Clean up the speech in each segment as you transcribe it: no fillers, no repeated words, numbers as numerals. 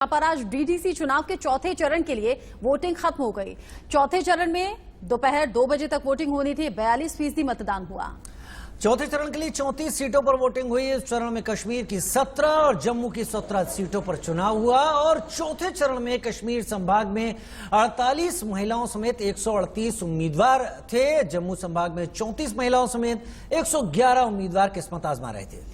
पर आज डीडीसी चुनाव के चौथे चरण के लिए वोटिंग खत्म हो गई। चौथे चरण में दोपहर 2 बजे तक वोटिंग होनी थी। 42% मतदान हुआ। चौथे चरण के लिए 34 सीटों पर वोटिंग हुई। इस चरण में कश्मीर की 17 और जम्मू की 17 सीटों पर चुनाव हुआ और चौथे चरण में कश्मीर संभाग में 48 महिलाओं समेत 138 उम्मीदवार थे। जम्मू संभाग में 34 महिलाओं समेत 111 उम्मीदवार किस्मत आजमा रहे थे।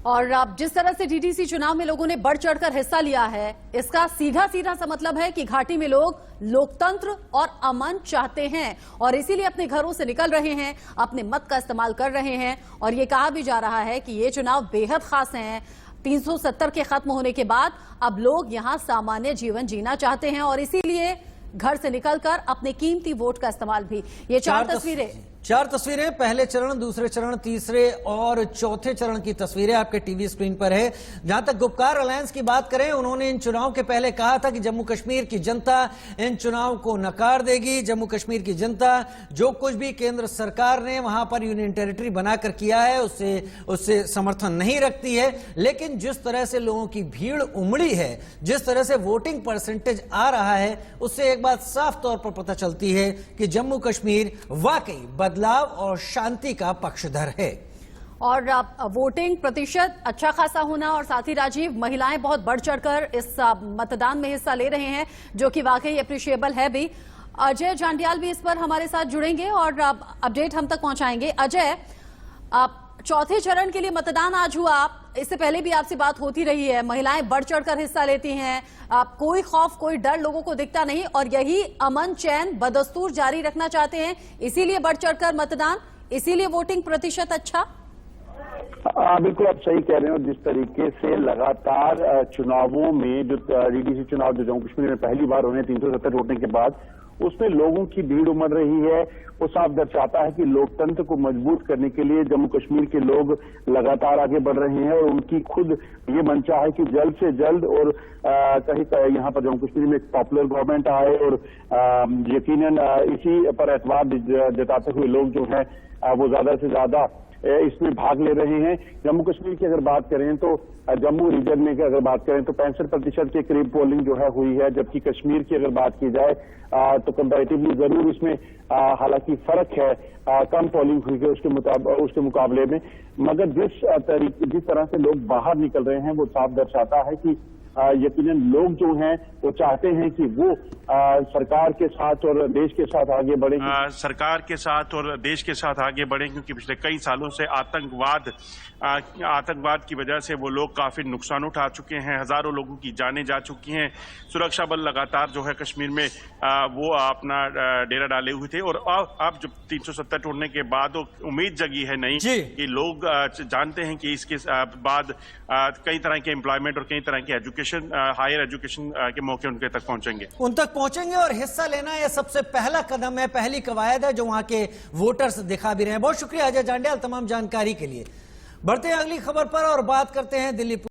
और अब जिस तरह से डीडीसी चुनाव में लोगों ने बढ़ चढ़कर हिस्सा लिया है, इसका सीधा सीधा सा मतलब है कि घाटी में लोग लोकतंत्र और अमन चाहते हैं और इसीलिए अपने घरों से निकल रहे हैं, अपने मत का इस्तेमाल कर रहे हैं। और ये कहा भी जा रहा है कि ये चुनाव बेहद खास हैं। 370 के खत्म होने के बाद अब लोग यहां सामान्य जीवन जीना चाहते हैं और इसीलिए घर से निकलकर अपने कीमती वोट का इस्तेमाल भी। ये चार तस्वीरें पहले चरण, दूसरे चरण, तीसरे और चौथे चरण की तस्वीरें आपके टीवी स्क्रीन पर है। जहां तक गुपकार अलायंस की बात करें, उन्होंने इन चुनाव के पहले कहा था कि जम्मू कश्मीर की जनता इन चुनाव को नकार देगी। जम्मू कश्मीर की जनता जो कुछ भी केंद्र सरकार ने वहां पर यूनियन टेरिटरी बनाकर किया है उससे समर्थन नहीं रखती है। लेकिन जिस तरह से लोगों की भीड़ उमड़ी है, जिस तरह से वोटिंग परसेंटेज आ रहा है, उससे एक बात साफ तौर पर पता चलती है कि जम्मू कश्मीर वाकई बदलाव और शांति का पक्षधर है। और वोटिंग प्रतिशत अच्छा खासा होना और साथ ही राजीव, महिलाएं बहुत बढ़ चढ़कर इस मतदान में हिस्सा ले रहे हैं, जो कि वाकई अप्रिशिएबल है भी। अजय जांडियाल भी इस पर हमारे साथ जुड़ेंगे और अपडेट हम तक पहुंचाएंगे। अजय, चौथे चरण के लिए मतदान आज हुआ, इससे पहले भी आपसे बात होती रही है, महिलाएं बढ़ चढ़कर हिस्सा लेती हैं, कोई खौफ कोई डर लोगों को दिखता नहीं और यही अमन चैन बदस्तूर जारी रखना चाहते हैं, इसीलिए बढ़ चढ़कर मतदान, इसीलिए वोटिंग प्रतिशत अच्छा। बिल्कुल आप सही कह रहे हो। जिस तरीके से लगातार चुनावों में जो डीडीसी चुनाव जो जम्मू कश्मीर में पहली बार होने 370 वोटने के बाद उसमें लोगों की भीड़ उमड़ रही है, वो साफ दर्शाता है कि लोकतंत्र को मजबूत करने के लिए जम्मू कश्मीर के लोग लगातार आगे बढ़ रहे हैं और उनकी खुद ये मंशा है कि जल्द से जल्द और कहीं यहाँ पर जम्मू कश्मीर में एक पॉपुलर गवर्नमेंट आए और यकीनन इसी पर एतबार जताते हुए लोग जो है वो ज्यादा से ज्यादा इसमें भाग ले रहे हैं। जम्मू कश्मीर की अगर बात करें तो जम्मू रीजन में अगर बात करें तो 65% के करीब पोलिंग जो है हुई है, जबकि कश्मीर की अगर बात की जाए तो कंपैरेटिवली जरूर इसमें हालांकि फर्क है, कम पोलिंग हुई है उसके मुकाबले में। मगर जिस तरह से लोग बाहर निकल रहे हैं वो साफ दर्शाता है कि यकीनन लोग जो हैं वो चाहते हैं कि वो सरकार के साथ और देश के साथ आगे बढ़े, सरकार के साथ और देश के साथ आगे बढ़े, क्योंकि पिछले कई सालों से आतंकवाद की वजह से वो लोग काफी नुकसान उठा चुके हैं, हजारों लोगों की जानें जा चुकी हैं। सुरक्षा बल लगातार जो है कश्मीर में वो अपना डेरा डाले हुए थे और अब जब 370 तोड़ने के बाद उम्मीद जगी है नहीं कि लोग जानते हैं कि इसके बाद कई तरह के एम्प्लॉयमेंट और कई तरह के एजुकेशन, हायर एजुकेशन के मौके उनके तक पहुंचेंगे, उन तक पहुंचेंगे और हिस्सा लेना यह सबसे पहला कदम है, पहली कवायद है जो वहां के वोटर्स दिखा भी रहे हैं। बहुत शुक्रिया अजय जांडियाल तमाम जानकारी के लिए। बढ़ते हैं अगली खबर पर और बात करते हैं दिल्ली